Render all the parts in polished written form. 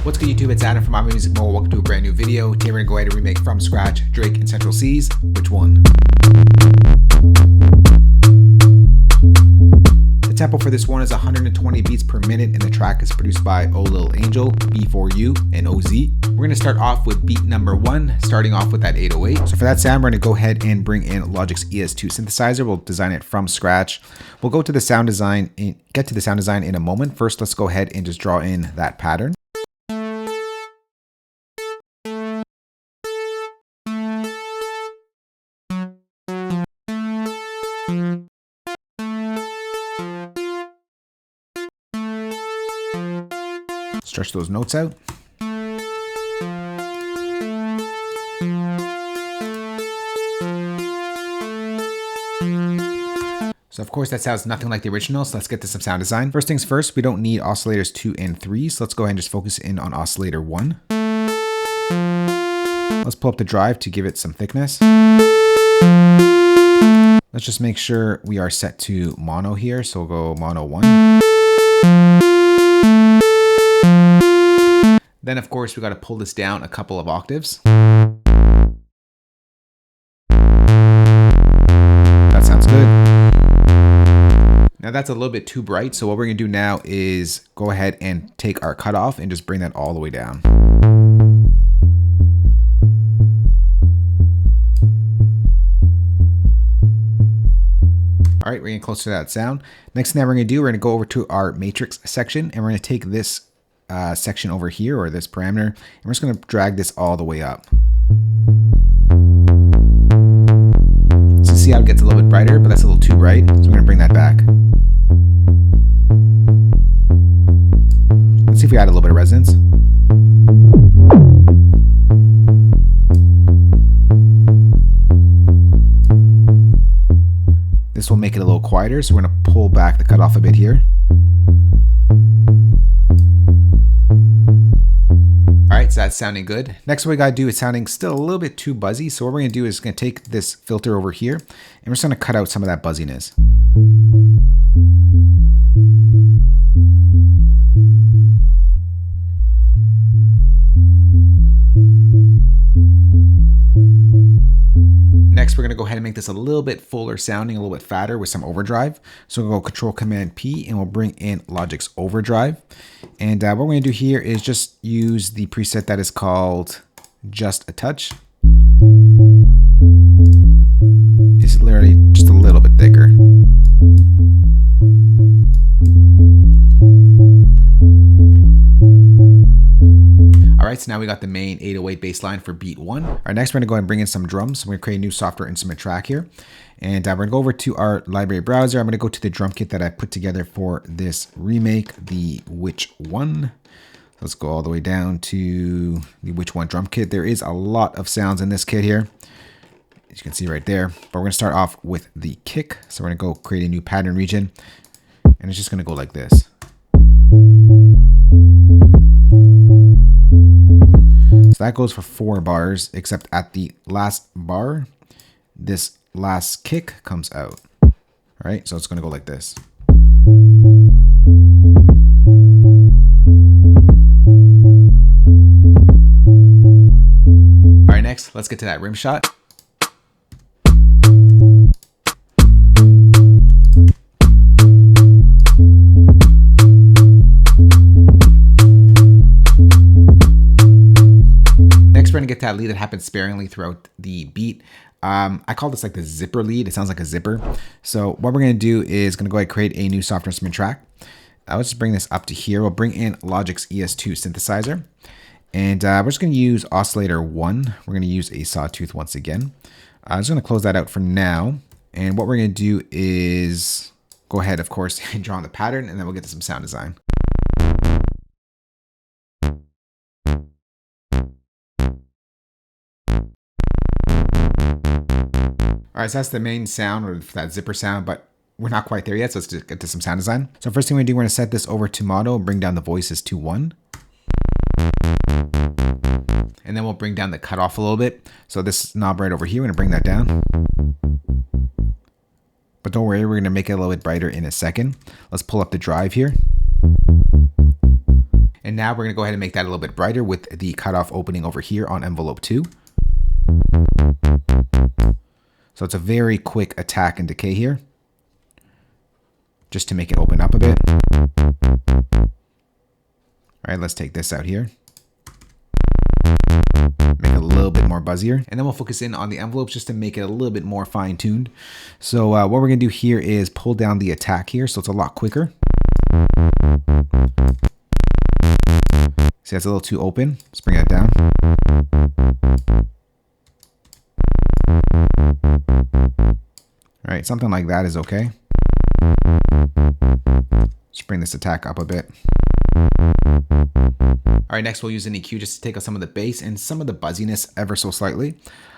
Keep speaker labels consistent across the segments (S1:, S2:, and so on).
S1: What's good YouTube, it's Adam from My Music Mode. Welcome to a brand new video. Today we're going to go ahead and remake from scratch Drake and Central C's. Which one? The tempo for this one is 120 beats per minute and the track is produced by Lil Angel, B4U, and OZ. We're going to start off with beat number 1, starting off with that 808. So for that sound, we're going to go ahead and bring in Logic's ES2 synthesizer. We'll design it from scratch. We'll go to the sound design and get to the sound design in a moment. First, let's go ahead and just draw in that pattern. Stretch those notes out. So of course that sounds nothing like the original, so let's get to some sound design. First things first, we don't need oscillators 2 and 3, so let's go ahead and just focus in on oscillator 1. Let's pull up the drive to give it some thickness. Let's just make sure we are set to mono here, so we'll go mono 1. Then of course we got to pull this down a couple of octaves. That sounds good. Now that's a little bit too bright, so what we're going to do now is go ahead and take our cutoff and just bring that all the way down. All right, we're getting close to that sound. Next thing that we're going to do, we're going to go over to our matrix section and we're going to take this section over here, or this parameter, and we're just going to drag this all the way up. So see how it gets a little bit brighter, but that's a little too bright, so we're going to bring that back. Let's see if we add a little bit of resonance. This will make it a little quieter, so we're going to pull back the cutoff a bit here. Alright, so that's sounding good. Next what we gotta do is sounding still a little bit too buzzy, so what we're gonna do is gonna take this filter over here and we're just gonna cut out some of that buzziness. Next, we're going to go ahead and make this a little bit fuller sounding, a little bit fatter with some overdrive. So we'll go Control Command P and we'll bring in Logic's overdrive. And what we're going to do here is just use the preset that is called Just a Touch. It's literally just a little bit thicker. Alright, so now we got the main 808 bass line for beat 1. Alright, next we're going to go ahead and bring in some drums. So we're going to create a new software instrument track here. And we're going to go over to our library browser. I'm going to go to the drum kit that I put together for this remake, the Which One. Let's go all the way down to the Which One drum kit. There is a lot of sounds in this kit here, as you can see right there. But we're going to start off with the kick. So we're going to go create a new pattern region. And it's just going to go like this. So that goes for 4 bars, except at the last bar, this last kick comes out. All right, so it's going to go like this. All right, next, let's get to that rim shot. We're gonna get that lead that happens sparingly throughout the beat. I call this like the zipper lead. It sounds like a zipper. So what we're gonna do is gonna go ahead and create a new software instrument track. Let's just bring this up to here. We'll bring in Logic's ES2 synthesizer, and we're just gonna use oscillator 1. We're gonna use a sawtooth once again. I'm just gonna close that out for now. And what we're gonna do is go ahead, of course, and draw on the pattern, and then we'll get to some sound design. All right, so that's the main sound, or that zipper sound, but we're not quite there yet, so let's just get to some sound design. So first thing we're gonna do, we're gonna set this over to mono and bring down the voices to 1. And then we'll bring down the cutoff a little bit. So this knob right over here, we're gonna bring that down. But don't worry, we're going to make it a little bit brighter in a second. Let's pull up the drive here. And now we're going to go ahead and make that a little bit brighter with the cutoff opening over here on envelope 2. So it's a very quick attack and decay here, just to make it open up a bit. All right, let's take this out here. Make it a little bit more buzzier. And then we'll focus in on the envelopes just to make it a little bit more fine-tuned. So what we're going to do here is pull down the attack here so it's a lot quicker. See, that's a little too open. Let's bring that down. All right, something like that is okay. Let's bring this attack up a bit. All right, next we'll use an EQ just to take out some of the bass and some of the buzziness ever so slightly.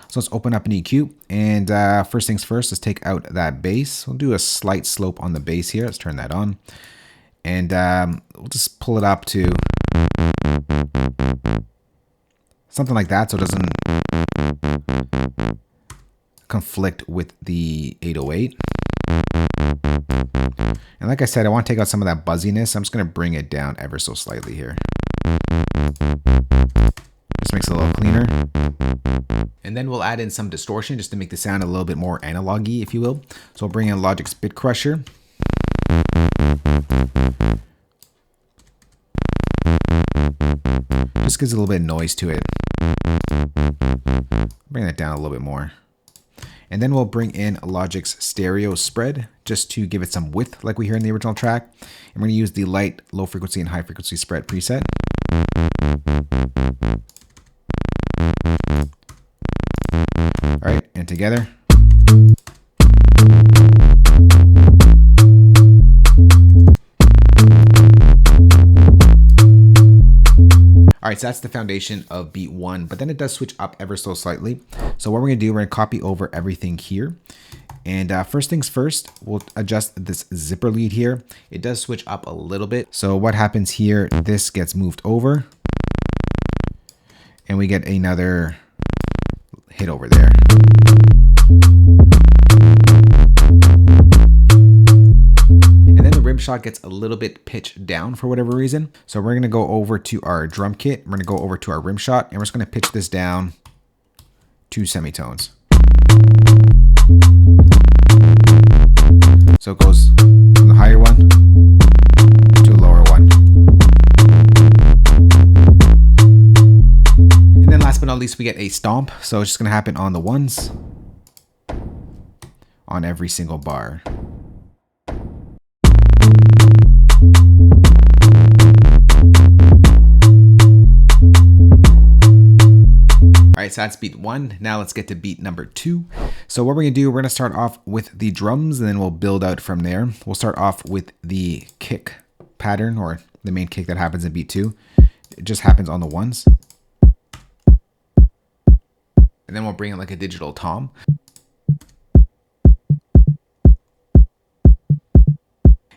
S1: So let's open up an EQ, and first things first, let's take out that bass. We'll do a slight slope on the bass here. Let's turn that on, and we'll just pull it up to something like that so it doesn't conflict with the 808. And like I said, I want to take out some of that buzziness. I'm just going to bring it down ever so slightly here. Just makes it a little cleaner. And then we'll add in some distortion just to make the sound a little bit more analog-y, if you will. So we'll bring in Logic's Bit Crusher. Just gives a little bit of noise to it. Bring that down a little bit more. And then we'll bring in Logic's Stereo Spread just to give it some width like we hear in the original track. And we're going to use the light, low frequency, and high frequency spread preset. All right, and together. All right, so that's the foundation of beat 1, but then it does switch up ever so slightly. So what we're gonna do, we're gonna copy over everything here. And first things first, we'll adjust this zipper lead here. It does switch up a little bit. So what happens here, this gets moved over and we get another hit over there. Shot gets a little bit pitched down for whatever reason. So we're going to go over to our drum kit. We're going to go over to our rim shot and we're just going to pitch this down 2 semitones. So it goes from the higher one to a lower one. And then last but not least, we get a stomp. So it's just going to happen on the ones on every single bar. All right, so that's beat 1. Now let's get to beat number 2. So what we're gonna do, we're gonna start off with the drums and then we'll build out from there. We'll start off with the kick pattern, or the main kick that happens in beat 2. It just happens on the ones. And then we'll bring in like a digital tom.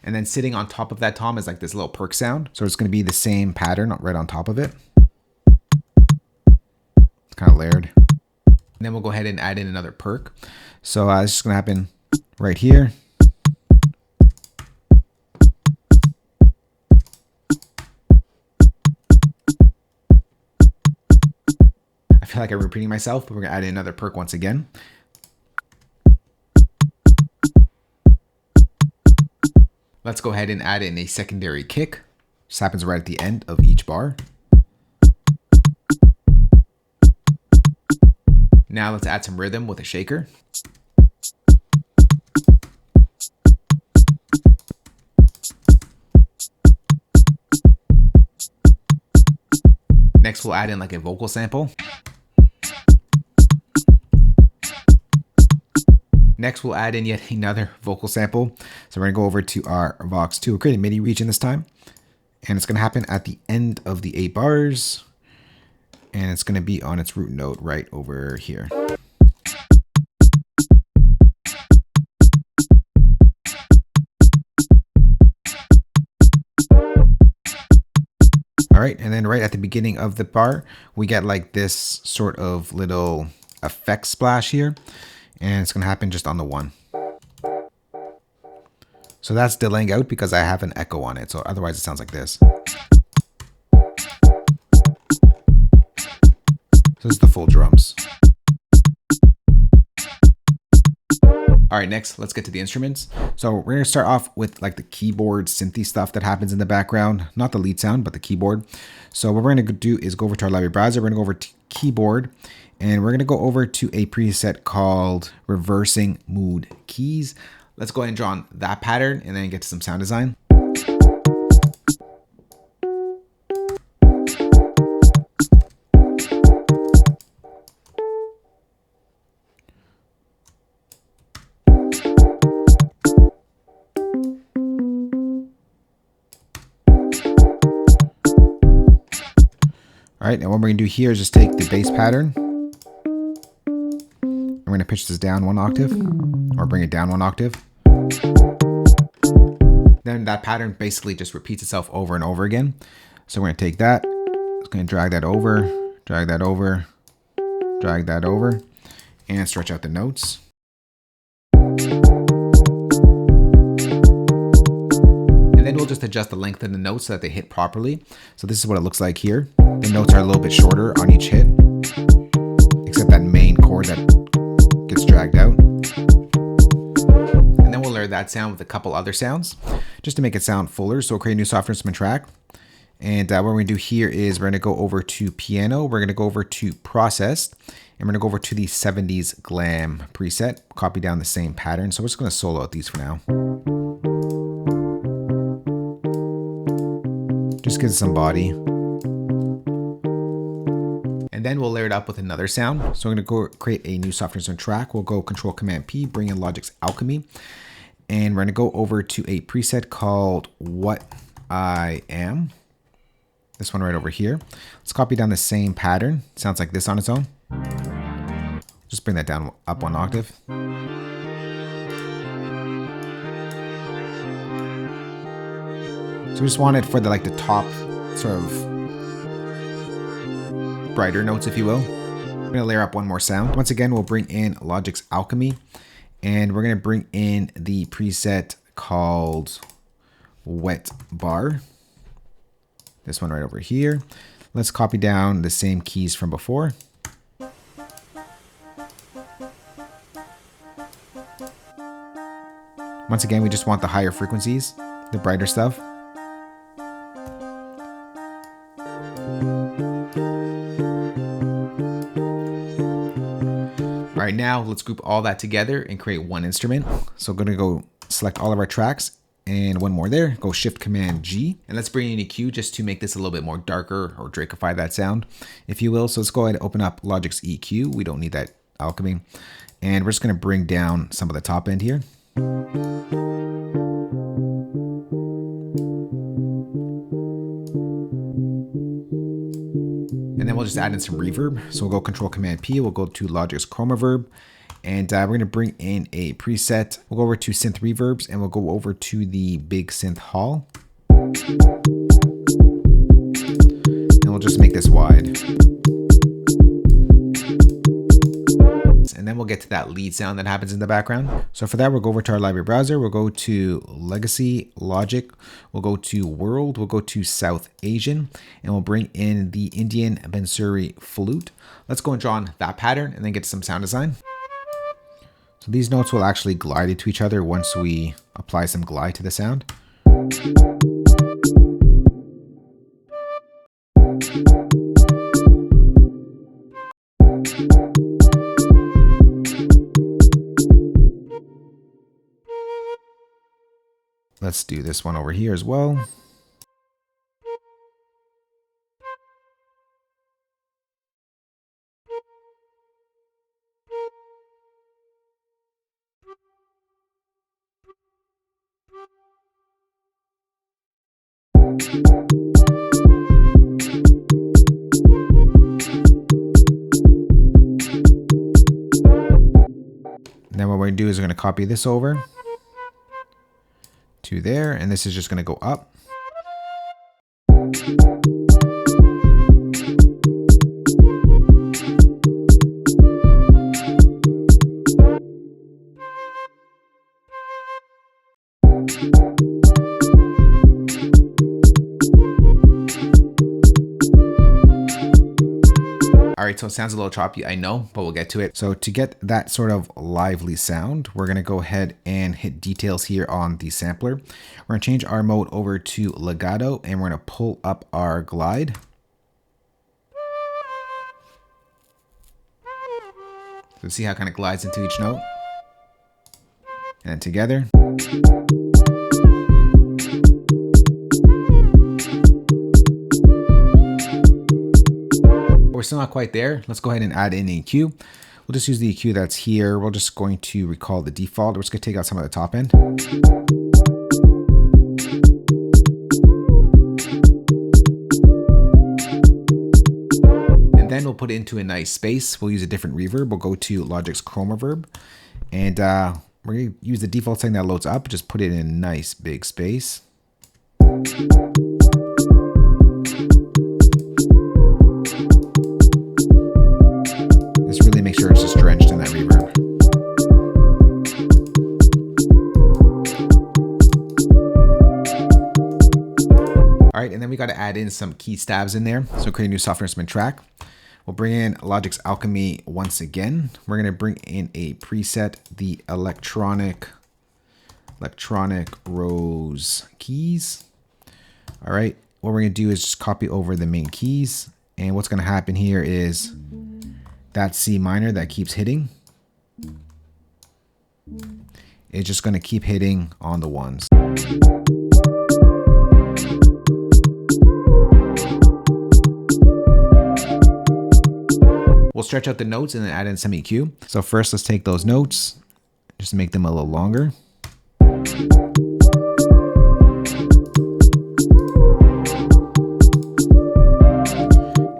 S1: And then sitting on top of that tom is like this little perk sound. So it's gonna be the same pattern right on top of it. Kind of layered. And then we'll go ahead and add in another perk. So it's just gonna happen right here. I feel like I'm repeating myself, but we're gonna add in another perk once again. Let's go ahead and add in a secondary kick. Just happens right at the end of each bar. Now let's add some rhythm with a shaker. Next, we'll add in like a vocal sample. Next, we'll add in yet another vocal sample. So we're gonna go over to our Vox 2. We'll create a MIDI region this time. And it's gonna happen at the end of the 8 bars. And it's gonna be on its root note right over here. All right, and then right at the beginning of the bar, we get like this sort of little effect splash here, and it's gonna happen just on the 1. So that's delaying out because I have an echo on it, so otherwise it sounds like this. So this is the full drums. All right, next, let's get to the instruments. So we're gonna start off with like the keyboard synthy stuff that happens in the background, not the lead sound, but the keyboard. So what we're gonna do is go over to our library browser. We're gonna go over to keyboard, and we're gonna go over to a preset called reversing mood keys. Let's go ahead and draw on that pattern and then get to some sound design. All right, and what we're gonna do here is just take the bass pattern. We're gonna pitch this down 1 octave, or bring it down 1 octave. Then that pattern basically just repeats itself over and over again. So we're gonna take that, it's gonna drag that over, drag that over, drag that over, and stretch out the notes. And then we'll just adjust the length of the notes so that they hit properly. So this is what it looks like here. The notes are a little bit shorter on each hit, except that main chord that gets dragged out. And then we'll layer that sound with a couple other sounds just to make it sound fuller. So we'll create a new software instrument track. And what we're going to do here is we're going to go over to piano. We're going to go over to processed. And we're going to go over to the 70s glam preset. Copy down the same pattern. So we're just going to solo out these for now. Just gives it some body. And then we'll layer it up with another sound. So we're going to go create a new software instrument track. We'll go Control Command P, bring in Logic's Alchemy. And we're going to go over to a preset called What I Am. This one right over here. Let's copy down the same pattern. Sounds like this on its own. Just bring that down up 1 octave. So we just want it for the like the top sort of brighter notes, if you will. We're gonna layer up one more sound. Once again, we'll bring in Logic's Alchemy, and we're gonna bring in the preset called Wet Bar. This one right over here. Let's copy down the same keys from before. Once again, we just want the higher frequencies, the brighter stuff. All right, now let's group all that together and create one instrument. So I'm gonna go select all of our tracks and one more there, go Shift Command G, and let's bring in EQ just to make this a little bit more darker or Drakeify that sound, if you will. So let's go ahead and open up Logic's EQ. We don't need that alchemy. And we're just gonna bring down some of the top end here. And then we'll just add in some reverb. So we'll go Control Command P, we'll go to Logic's Chroma Verb, and we're gonna bring in a preset. We'll go over to Synth Reverbs, and we'll go over to the Big Synth Hall. And we'll just make this wide. And then we'll get to that lead sound that happens in the background. So for that, we'll go over to our library browser. We'll go to Legacy, Logic. We'll go to World. We'll go to South Asian. And we'll bring in the Indian Bansuri flute. Let's go and draw on that pattern and then get to some sound design. So these notes will actually glide into each other once we apply some glide to the sound. Let's do this one over here as well. And then what we're going to do is we're going to copy this over to there, and this is just going to go up. All All right, so it sounds a little choppy, I know, but we'll get to it. So to get that sort of lively sound, we're gonna go ahead and hit details here on the sampler. We're gonna change our mode over to legato, and we're gonna pull up our glide. So see how it kind of glides into each note. And then together. We're still not quite there. Let's go ahead and add in EQ. We'll just use the EQ that's here. We're just going to recall the default. We're just gonna take out some of the top end. And then we'll put it into a nice space. We'll use a different reverb. We'll go to Logic's Chroma Verb. And we're gonna use the default setting that loads up. Just put it in a nice big space. Make sure it's just drenched in that reverb. All right, and then we got to add in some key stabs in there. So create a new software instrument track. We'll bring in Logic's Alchemy once again. We're going to bring in a preset, the electronic rose keys. All right, what we're going to do is just copy over the main keys. And what's going to happen here is that C minor that keeps hitting, it's just going to keep hitting on the ones. We'll stretch out the notes and then add in some EQ. So first, let's take those notes, just make them a little longer.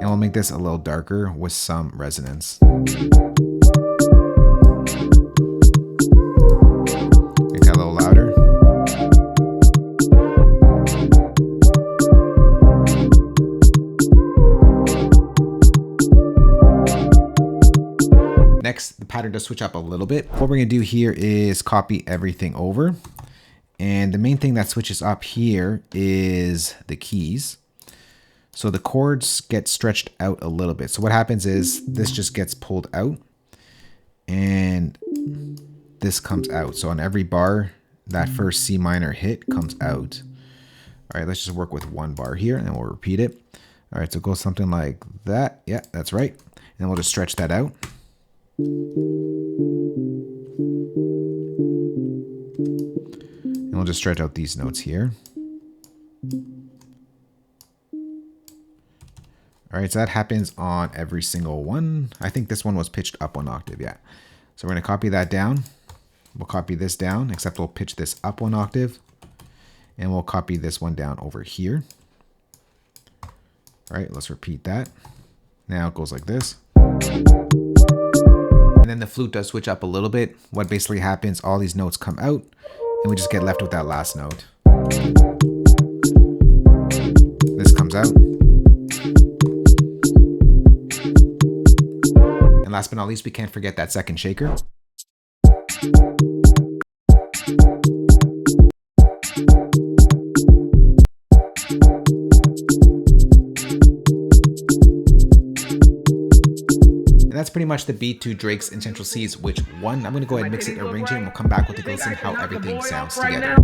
S1: We'll make this a little darker with some resonance. Make that a little louder. Next, the pattern does switch up a little bit. What we're gonna do here is copy everything over. And the main thing that switches up here is the keys. So the chords get stretched out a little bit. So what happens is this just gets pulled out and this comes out. So on every bar, that first C minor hit comes out. All right, let's just work with one bar here and then we'll repeat it. All right, so go something like that. Yeah, that's right. And we'll just stretch that out. And we'll just stretch out these notes here. All right, so that happens on every single one. I think this one was pitched up 1 octave, yeah. So we're gonna copy that down. We'll copy this down, except we'll pitch this up 1 octave. And we'll copy this one down over here. All right, let's repeat that. Now it goes like this. And then the flute does switch up a little bit. What basically happens, all these notes come out and we just get left with that last note. This comes out. And last but not least, we can't forget that second shaker. And that's pretty much the beat to Drake's In Central C's Which One. I'm going to go ahead and mix it and arrange it, and we'll come back with a listen how everything sounds together.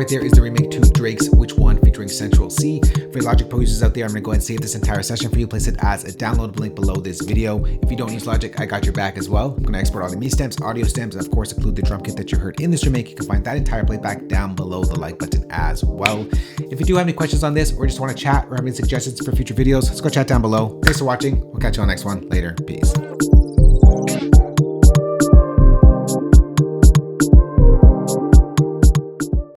S1: there is the remake to Drake's Which One featuring Central C. For Logic Pro users out there, I'm going to go ahead and save this entire session for you, place it as a downloadable link below this video. If you don't use Logic, I got your back as well. I'm going to export all the MIDI stems, audio stems, and of course include the drum kit that you heard in this remake. You can find that entire playback down below the like button as well. If you do have any questions on this or just want to chat or have any suggestions for future videos, let's go chat down below. Thanks for watching. We'll catch you on the next one. Later. Peace.